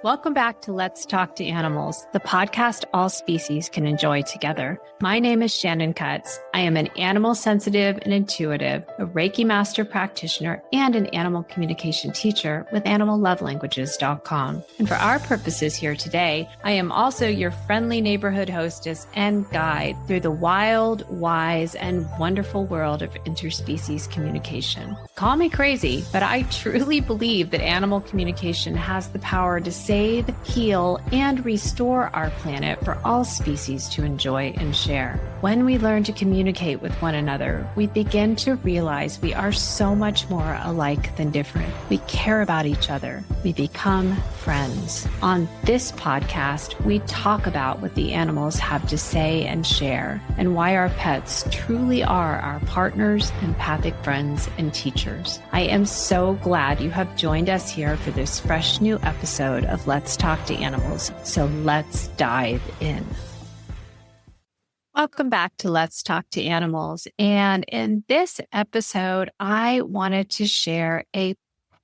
Welcome back to Let's Talk to Animals, the podcast all species can enjoy together. My name is Shannon Cutts. I am an animal sensitive and intuitive, a Reiki master practitioner, and an animal communication teacher with animallovelanguages.com. And for our purposes here today, I am also your friendly neighborhood hostess and guide through the wild, wise, and wonderful world of interspecies communication. Call me crazy, but I truly believe that animal communication has the power to save, heal, and restore our planet for all species to enjoy and share. When we learn to communicate with one another, we begin to realize we are so much more alike than different. We care about each other. We become friends. On this podcast, we talk about what the animals have to say and share, and why our pets truly are our partners, empathic friends, and teachers. I am so glad you have joined us here for this fresh new episode of Let's Talk to Animals. So let's dive in. Welcome back to Let's Talk to Animals. And in this episode, I wanted to share a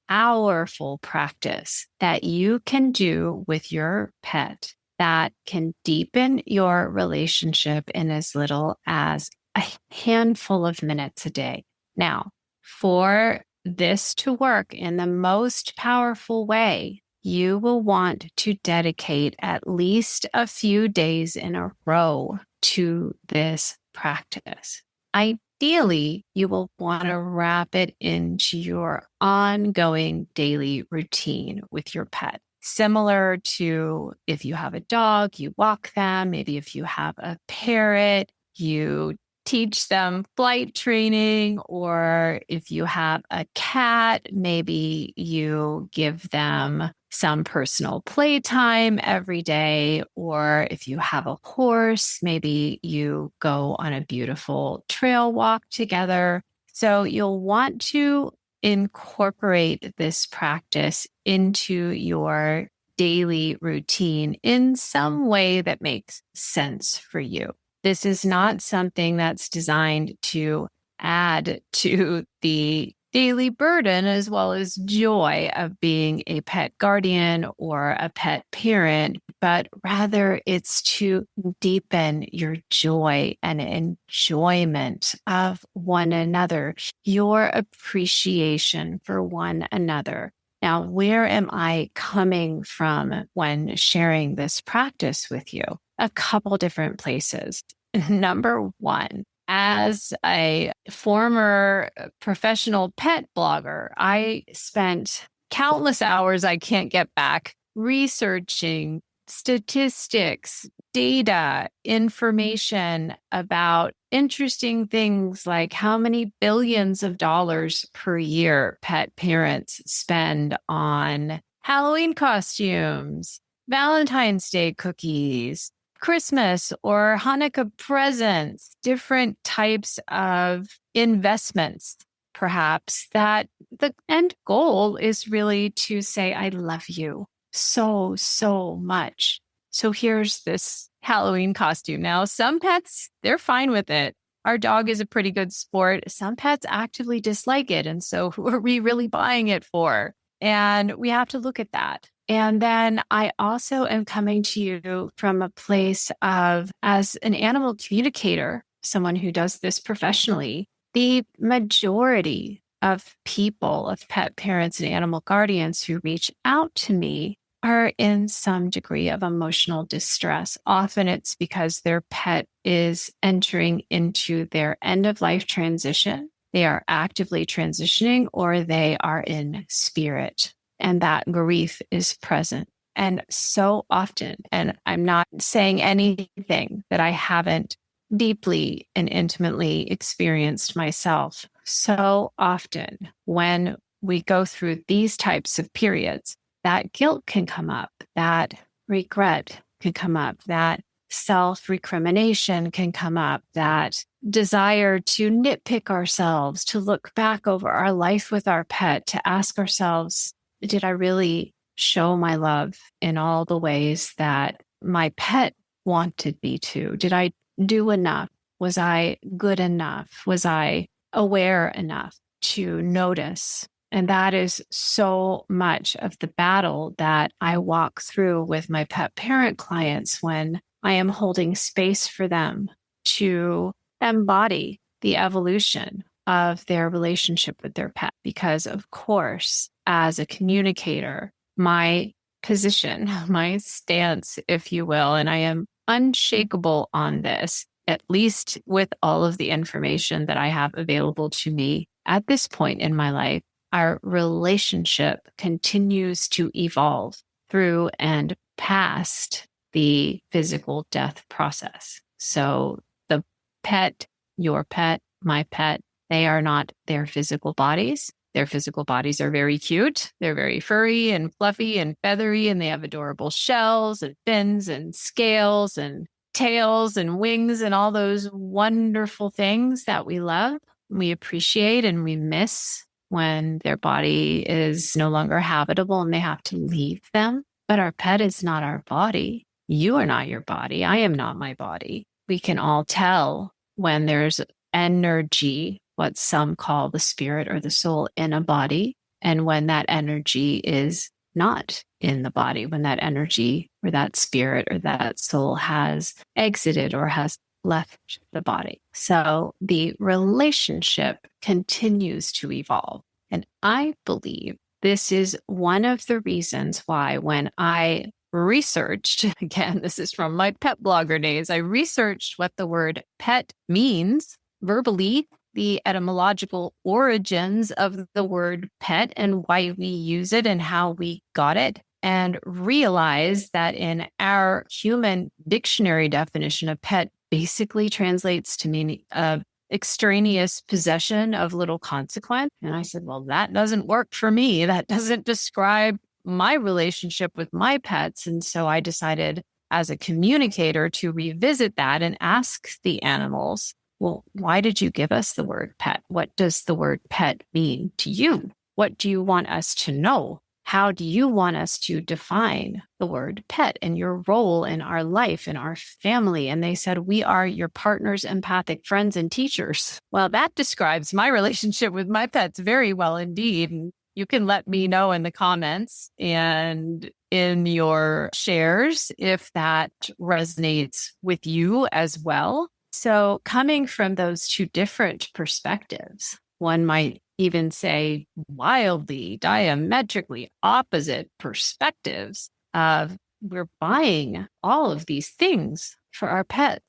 powerful practice that you can do with your pet that can deepen your relationship in as little as a handful of minutes a day. Now, for this to work in the most powerful way, you will want to dedicate at least a few days in a row to this practice. Ideally, you will want to wrap it into your ongoing daily routine with your pet. Similar to if you have a dog, you walk them. Maybe if you have a parrot, you teach them flight training, or if you have a cat, maybe you give them some personal playtime every day, or if you have a horse, maybe you go on a beautiful trail walk together. So you'll want to incorporate this practice into your daily routine in some way that makes sense for you. This is not something that's designed to add to the daily burden as well as joy of being a pet guardian or a pet parent, but rather it's to deepen your joy and enjoyment of one another, your appreciation for one another. Now, where am I coming from when sharing this practice with you? A couple different places. Number one, as a former professional pet blogger, I spent countless hours I can't get back researching statistics, data, information about interesting things like how many billions of dollars per year pet parents spend on Halloween costumes, Valentine's Day cookies, Christmas or Hanukkah presents, different types of investments, perhaps, that the end goal is really to say, I love you so, so much. So here's this Halloween costume. Now, some pets, they're fine with it. Our dog is a pretty good sport. Some pets actively dislike it. And so who are we really buying it for? And we have to look at that. And then I also am coming to you from a place of, as an animal communicator, someone who does this professionally, the majority of people, of pet parents and animal guardians who reach out to me are in some degree of emotional distress. Often it's because their pet is entering into their end of life transition. They are actively transitioning, or they are in spirit. And that grief is present. And so often, and I'm not saying anything that I haven't deeply and intimately experienced myself, so often when we go through these types of periods, that guilt can come up, that regret can come up, that self-recrimination can come up, that desire to nitpick ourselves, to look back over our life with our pet, to ask ourselves, did I really show my love in all the ways that my pet wanted me to? Did I do enough? Was I good enough? Was I aware enough to notice And that is so much of the battle that I walk through with my pet parent clients when I am holding space for them to embody the evolution of their relationship with their pet. Because, of course, as a communicator, my position, my stance, if you will, and I am unshakable on this, at least with all of the information that I have available to me at this point in my life, our relationship continues to evolve through and past the physical death process. So the pet, your pet, my pet, they are not their physical bodies. Their physical bodies are very cute. They're very furry and fluffy and feathery, and they have adorable shells and fins and scales and tails and wings and all those wonderful things that we love, we appreciate, and we miss when their body is no longer habitable and they have to leave them. But our pet is not our body. You are not your body. I am not my body. We can all tell when there's energy, what some call the spirit or the soul in a body, and when that energy is not in the body, when that energy or that spirit or that soul has exited or has left the body. So the relationship continues to evolve. And I believe this is one of the reasons why when I researched, again, this is from my pet blogger days, I researched what the word pet means verbally, the etymological origins of the word pet and why we use it and how we got it, and realized that in our human dictionary definition, a pet basically translates to mean extraneous possession of little consequence. And I said, well, that doesn't work for me. That doesn't describe my relationship with my pets. And so I decided as a communicator to revisit that and ask the animals, well, why did you give us the word pet? What does the word pet mean to you? What do you want us to know? How do you want us to define the word pet and your role in our life, in our family? And they said, we are your partners, empathic friends, and teachers. Well, that describes my relationship with my pets very well indeed. And you can let me know in the comments and in your shares if that resonates with you as well. So coming from those two different perspectives, one might even say wildly, diametrically opposite perspectives of we're buying all of these things for our pets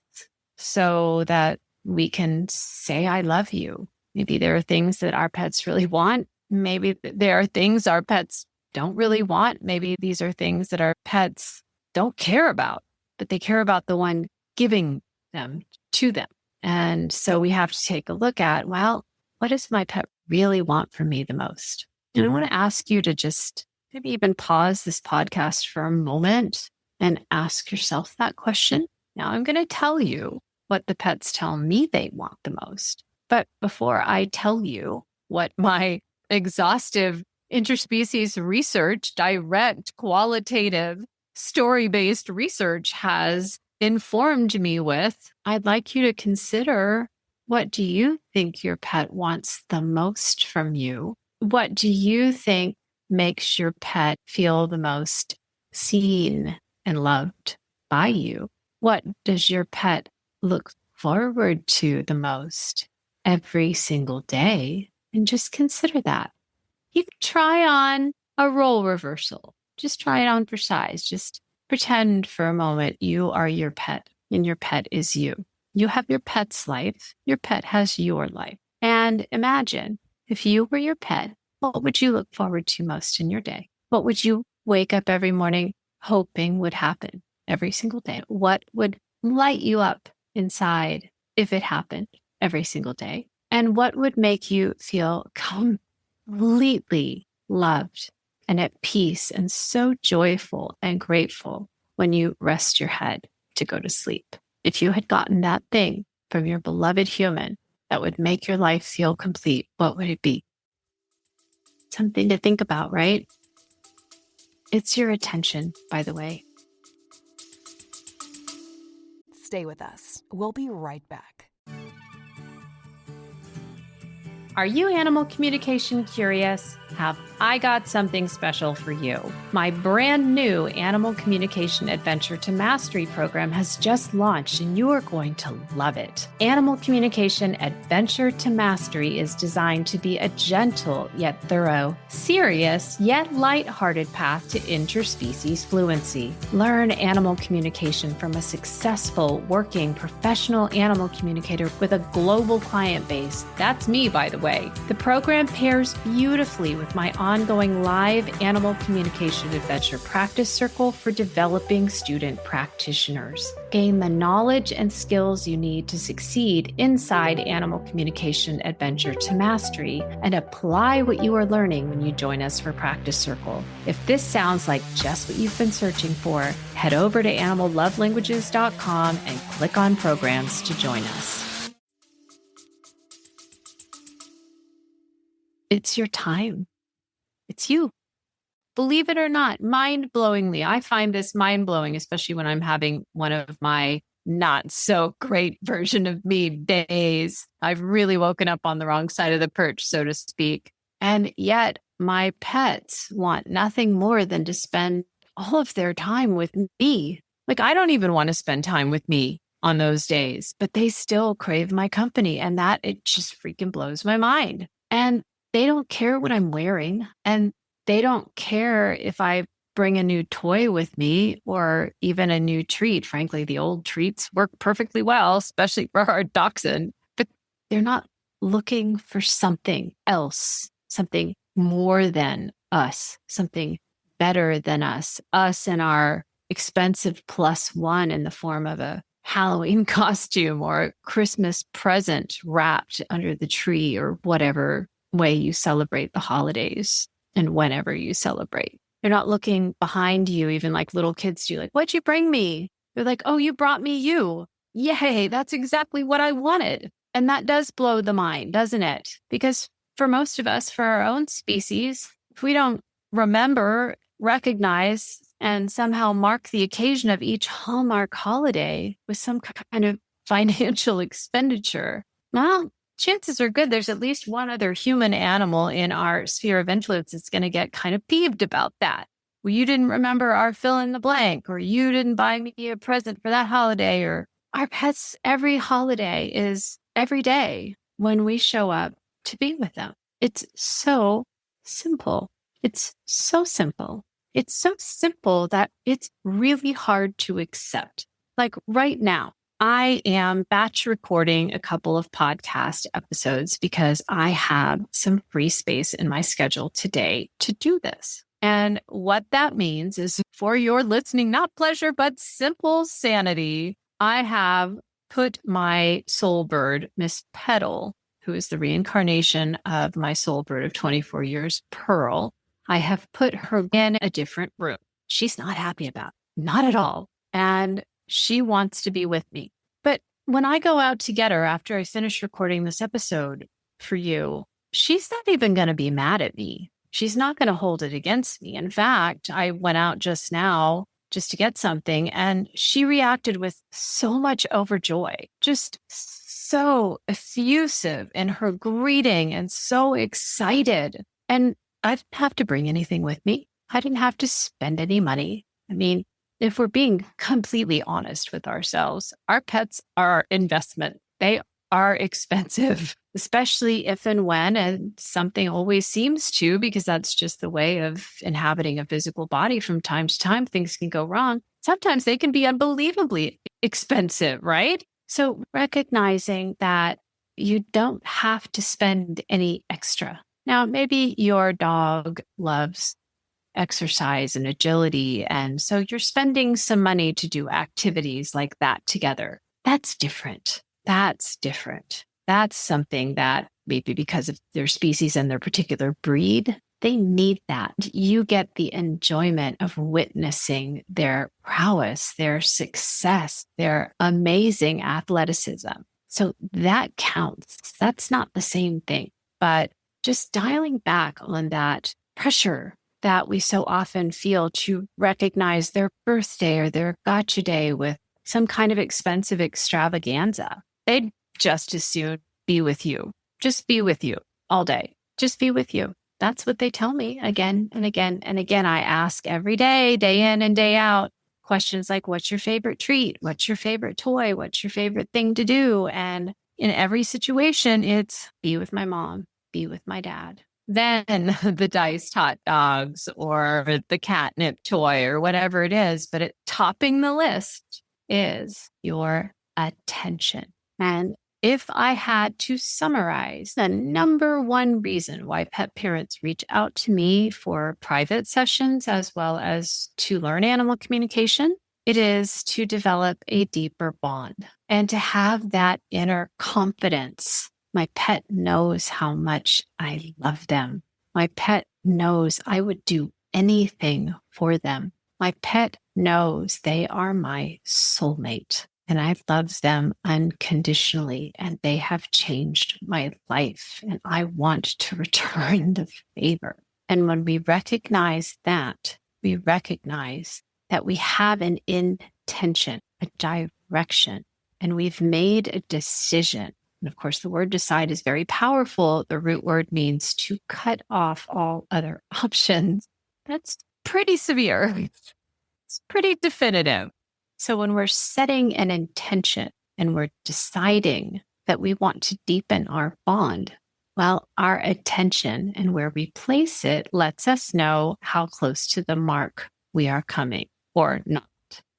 so that we can say, I love you. Maybe there are things that our pets really want. Maybe there are things our pets don't really want. Maybe these are things that our pets don't care about, but they care about the one giving them to them. And so we have to take a look at, well, what does my pet really want from me the most? And I want to ask you to just maybe even pause this podcast for a moment and ask yourself that question. Now I'm going to tell you what the pets tell me they want the most. But before I tell you what my exhaustive interspecies research, direct, qualitative, story-based research has informed me with, I'd like you to consider, what do you think your pet wants the most from you? What do you think makes your pet feel the most seen and loved by you? What does your pet look forward to the most every single day? And just consider that. You can try on a role reversal. Just try it on for size. Just pretend for a moment you are your pet and your pet is you. You have your pet's life. Your pet has your life. And imagine if you were your pet, what would you look forward to most in your day? What would you wake up every morning hoping would happen every single day? What would light you up inside if it happened every single day? And what would make you feel completely loved and at peace and so joyful and grateful when you rest your head to go to sleep? If you had gotten that thing from your beloved human that would make your life feel complete, what would it be? Something to think about, right? It's your attention, by the way. Stay with us. We'll be right back. Are you animal communication curious? Have I got something special for you? My brand new Animal Communication Adventure to Mastery program has just launched and you are going to love it. Animal Communication Adventure to Mastery is designed to be a gentle yet thorough, serious yet lighthearted path to interspecies fluency. Learn animal communication from a successful, working, professional animal communicator with a global client base. That's me, by the way. The program pairs beautifully with my ongoing live Animal Communication Adventure Practice Circle for developing student practitioners. Gain the knowledge and skills you need to succeed inside Animal Communication Adventure to Mastery and apply what you are learning when you join us for Practice Circle. If this sounds like just what you've been searching for, head over to animallovelanguages.com and click on programs to join us. It's your time. It's you. Believe it or not, mind-blowingly. I find this mind-blowing, especially when I'm having one of my not so great version of me days. I've really woken up on the wrong side of the perch, so to speak. And yet my pets want nothing more than to spend all of their time with me. Like, I don't even want to spend time with me on those days, but they still crave my company. And that, it just freaking blows my mind. And they don't care what I'm wearing, and they don't care if I bring a new toy with me or even a new treat. Frankly, the old treats work perfectly well, especially for our dachshund, but they're not looking for something else, something more than us, something better than us and our expensive +1 in the form of a Halloween costume or a Christmas present wrapped under the tree or whatever way you celebrate the holidays and whenever you celebrate. They're not looking behind you, even like little kids do, like, what'd you bring me? They're like, oh, you brought me you. Yay, that's exactly what I wanted. And that does blow the mind, doesn't it? Because for most of us, for our own species, if we don't remember, recognize, and somehow mark the occasion of each Hallmark holiday with some kind of financial expenditure, well, chances are good there's at least one other human animal in our sphere of influence that's going to get kind of peeved about that. Well, you didn't remember our fill in the blank, or you didn't buy me a present for that holiday, or our pets, every holiday is every day when we show up to be with them. It's so simple. It's so simple. It's so simple that it's really hard to accept. Like right now, I am batch recording a couple of podcast episodes because I have some free space in my schedule today to do this. And what that means is, for your listening, not pleasure, but simple sanity, I have put my soul bird, Miss Petal, who is the reincarnation of my soul bird of 24 years, Pearl, I have put her in a different room. She's not happy about it, not at all. And she wants to be with me. But when I go out to get her after I finish recording this episode for you, she's not even going to be mad at me. She's not going to hold it against me. In fact, I went out just now just to get something, and she reacted with so much overjoy, just so effusive in her greeting and so excited. And I didn't have to bring anything with me. I didn't have to spend any money. I mean, if we're being completely honest with ourselves, our pets are our investment. They are expensive, especially if and when, and something always seems to, because that's just the way of inhabiting a physical body. From time to time, things can go wrong. Sometimes they can be unbelievably expensive, right? So recognizing that you don't have to spend any extra. Now, maybe your dog loves exercise and agility, and so you're spending some money to do activities like that together. That's different. That's different. That's something that maybe because of their species and their particular breed, they need that. You get the enjoyment of witnessing their prowess, their success, their amazing athleticism. So that counts. That's not the same thing, but just dialing back on that pressure that we so often feel to recognize their birthday or their gotcha day with some kind of expensive extravaganza. They'd just as soon be with you. Just be with you. all day. Just be with you. That's what they tell me again and again and again. I ask every day, day in and day out, questions like, what's your favorite treat? What's your favorite toy? What's your favorite thing to do? And in every situation, it's be with my mom, be with my dad. Then the diced hot dogs or the catnip toy or whatever it is. But topping the list is your attention. And if I had to summarize the number one reason why pet parents reach out to me for private sessions as well as to learn animal communication, it is to develop a deeper bond and to have that inner confidence. My pet knows how much I love them. My pet knows I would do anything for them. My pet knows they are my soulmate. And I love them unconditionally, and they have changed my life, and I want to return the favor. And when we recognize that, we recognize that we have an intention, a direction, and we've made a decision. And of course, the word decide is very powerful. The root word means to cut off all other options. That's pretty severe. It's pretty definitive. So when we're setting an intention and we're deciding that we want to deepen our bond, well, our attention and where we place it lets us know how close to the mark we are coming or not.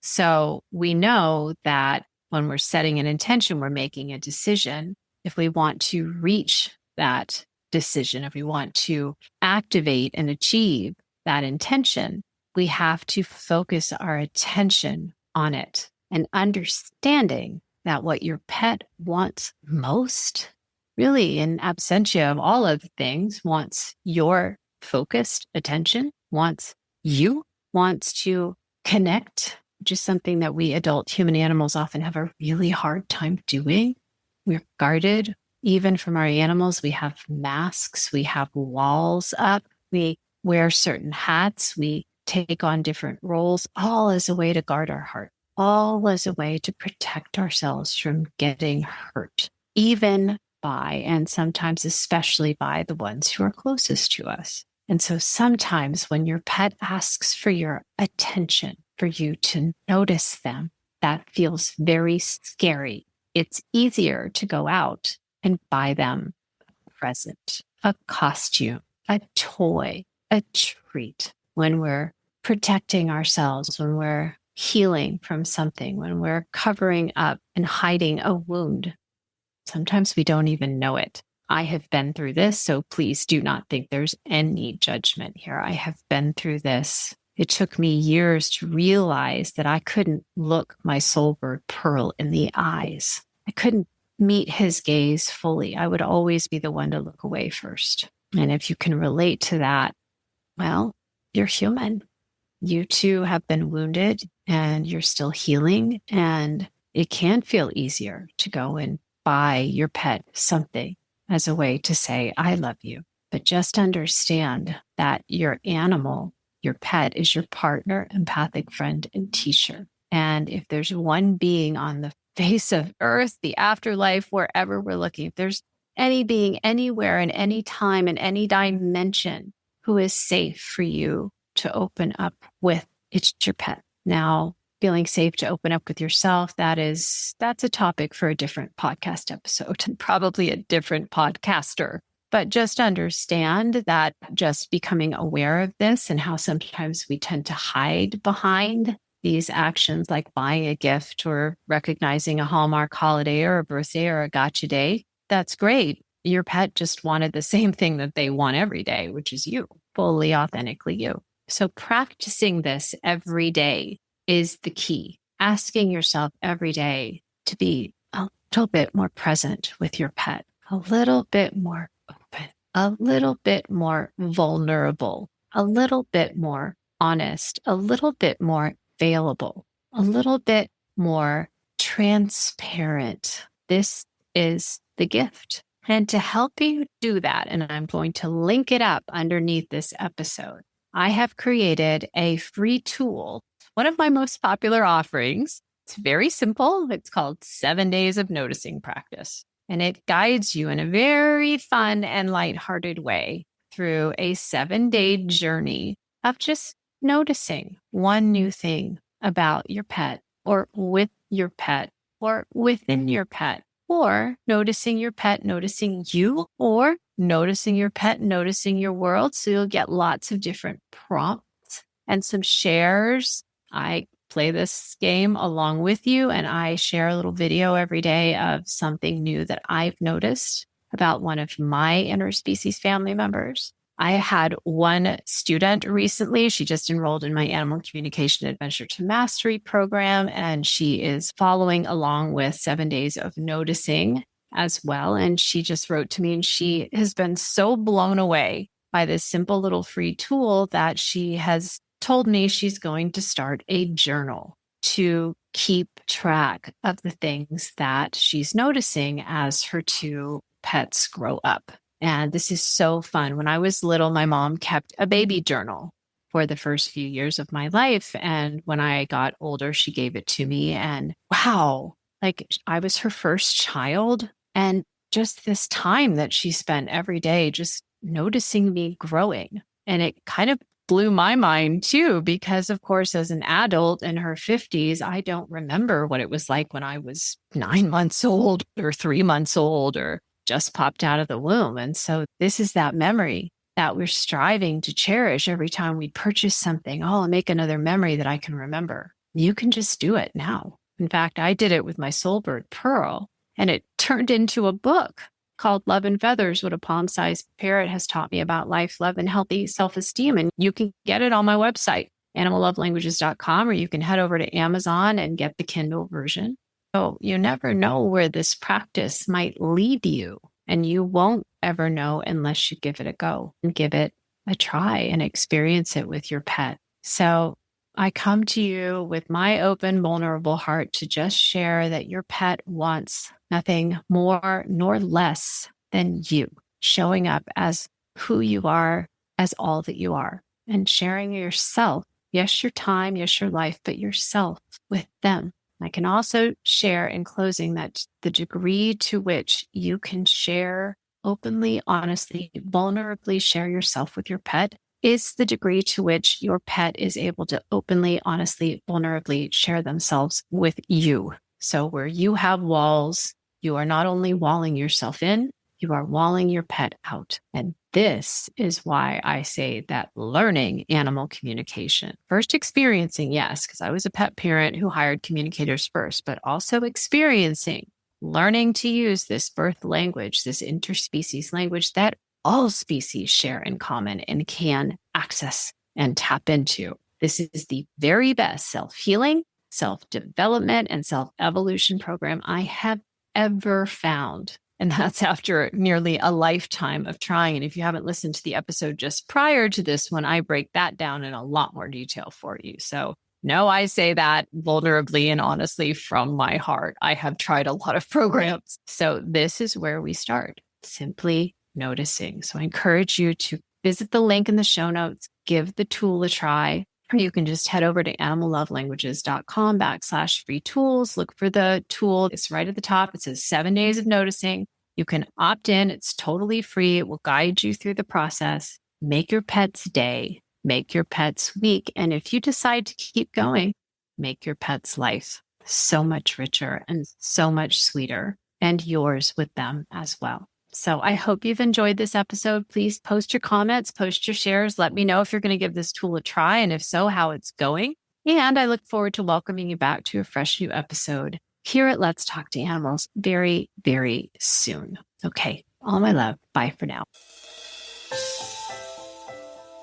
So we know that when we're setting an intention, we're making a decision. If we want to reach that decision, if we want to activate and achieve that intention, we have to focus our attention on it and understanding that what your pet wants most, really in absentia of all other things, wants your focused attention, wants to connect, which is something that we adult human animals often have a really hard time doing. We're guarded even from our animals. We have masks, we have walls up, we wear certain hats, we take on different roles, all as a way to guard our heart, all as a way to protect ourselves from getting hurt, even by, and sometimes especially by, the ones who are closest to us. And so sometimes when your pet asks for your attention, for you to notice them, that feels very scary. It's easier to go out and buy them a present, a costume, a toy, a treat, when we're protecting ourselves, when we're healing from something, when we're covering up and hiding a wound. Sometimes we don't even know it. I have been through this, so please do not think there's any judgment here. I have been through this. It took me years to realize that I couldn't look my soulbird Pearl in the eyes. I couldn't meet his gaze fully. I would always be the one to look away first. And if you can relate to that, well, you're human. You too have been wounded and you're still healing. And it can feel easier to go and buy your pet something as a way to say, I love you. But just understand that your animal, your pet, is your partner, empathic friend, and teacher. And if there's one being on the face of earth, the afterlife, wherever we're looking, if there's any being anywhere in any time in any dimension who is safe for you to open up with, it's your pet. Now, feeling safe to open up with yourself, that's a topic for a different podcast episode and probably a different podcaster. But just understand that just becoming aware of this and how sometimes we tend to hide behind these actions like buying a gift or recognizing a Hallmark holiday or a birthday or a gotcha day, that's great. Your pet just wanted the same thing that they want every day, which is you, fully authentically you. So practicing this every day is the key. Asking yourself every day to be a little bit more present with your pet, a little bit more open, a little bit more vulnerable, a little bit more honest, a little bit more available, a little bit more transparent. This is the gift. And to help you do that, and I'm going to link it up underneath this episode, I have created a free tool, one of my most popular offerings. It's very simple. It's called 7 Days of Noticing Practice. and it guides you in a very fun and lighthearted way through a 7-day journey of just noticing one new thing about your pet or with your pet or within your pet, or noticing your pet, noticing you, or noticing your pet, noticing your world. So you'll get lots of different prompts and some shares. I play this game along with you, and I share a little video every day of something new that I've noticed about one of my interspecies family members. I had one student recently. She just enrolled in my Animal Communication Adventure to Mastery program, and she is following along with 7 days of noticing as well. And she just wrote to me, and she has been so blown away by this simple little free tool that she has told me she's going to start a journal to keep track of the things that she's noticing as her 2 pets grow up. And this is so fun. When I was little, my mom kept a baby journal for the first few years of my life. And when I got older, she gave it to me. And wow, like I was her first child. And just this time that she spent every day just noticing me growing. And it kind of blew my mind too, because of course, as an adult in her 50s, I don't remember what it was like when I was 9 months old or 3 months old or just popped out of the womb. And so this is that memory that we're striving to cherish every time we purchase something. Oh, I'll make another memory that I can remember. You can just do it now. In fact, I did it with my soulbird Pearl, and it turned into a book called Love and Feathers, What a Palm-Sized Parrot Has Taught Me About Life, Love, and Healthy Self-Esteem. And you can get it on my website, animallovelanguages.com, or you can head over to Amazon and get the Kindle version. So you never know where this practice might lead you, and you won't ever know unless you give it a go and give it a try and experience it with your pet. So I come to you with my open, vulnerable heart to just share that your pet wants nothing more nor less than you, showing up as who you are, as all that you are, and sharing yourself. Yes, your time, yes, your life, but yourself with them. I can also share in closing that the degree to which you can share openly, honestly, vulnerably share yourself with your pet is the degree to which your pet is able to openly, honestly, vulnerably share themselves with you. So where you have walls, you are not only walling yourself in, you are walling your pet out. And this is why I say that learning animal communication, first experiencing, yes, because I was a pet parent who hired communicators first, but also experiencing, learning to use this birth language, this interspecies language that all species share in common and can access and tap into. This is the very best self-healing, self-development, and self-evolution program I have ever found. And that's after nearly a lifetime of trying. And if you haven't listened to the episode just prior to this one, I break that down in a lot more detail for you. So no, I say that vulnerably and honestly from my heart. I have tried a lot of programs. So this is where we start, simply noticing. So I encourage you to visit the link in the show notes, give the tool a try. Or you can just head over to animallovelanguages.com/free tools. Look for the tool. It's right at the top. It says 7 days of noticing. You can opt in. It's totally free. It will guide you through the process. Make your pet's day. Make your pet's week. And if you decide to keep going, make your pet's life so much richer and so much sweeter, and yours with them as well. So I hope you've enjoyed this episode. Please post your comments, post your shares. Let me know if you're going to give this tool a try, and if so, how it's going. And I look forward to welcoming you back to a fresh new episode here at Let's Talk to Animals very, very soon. Okay, all my love. Bye for now.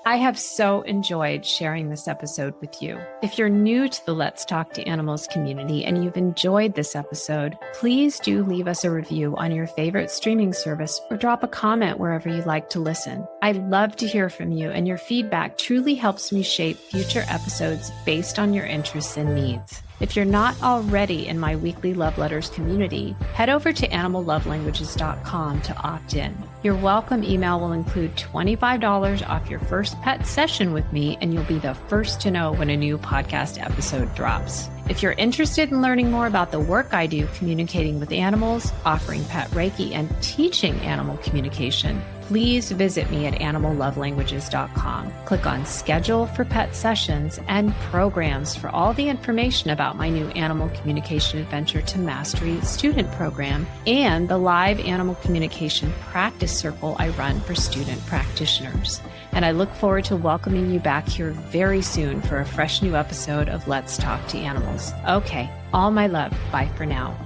I have so enjoyed sharing this episode with you. If you're new to the Let's Talk to Animals community and you've enjoyed this episode, please do leave us a review on your favorite streaming service or drop a comment wherever you like to listen. I'd love to hear from you, and your feedback truly helps me shape future episodes based on your interests and needs. If you're not already in my weekly love letters community, head over to animallovelanguages.com to opt in. Your welcome email will include $25 off your first pet session with me, and you'll be the first to know when a new podcast episode drops. If you're interested in learning more about the work I do communicating with animals, offering pet Reiki, and teaching animal communication, please visit me at animallovelanguages.com. Click on Schedule for Pet Sessions and Programs for all the information about my new Animal Communication Adventure to Mastery student program and the live animal communication practice circle I run for student practitioners. And I look forward to welcoming you back here very soon for a fresh new episode of Let's Talk to Animals. Okay, all my love. Bye for now.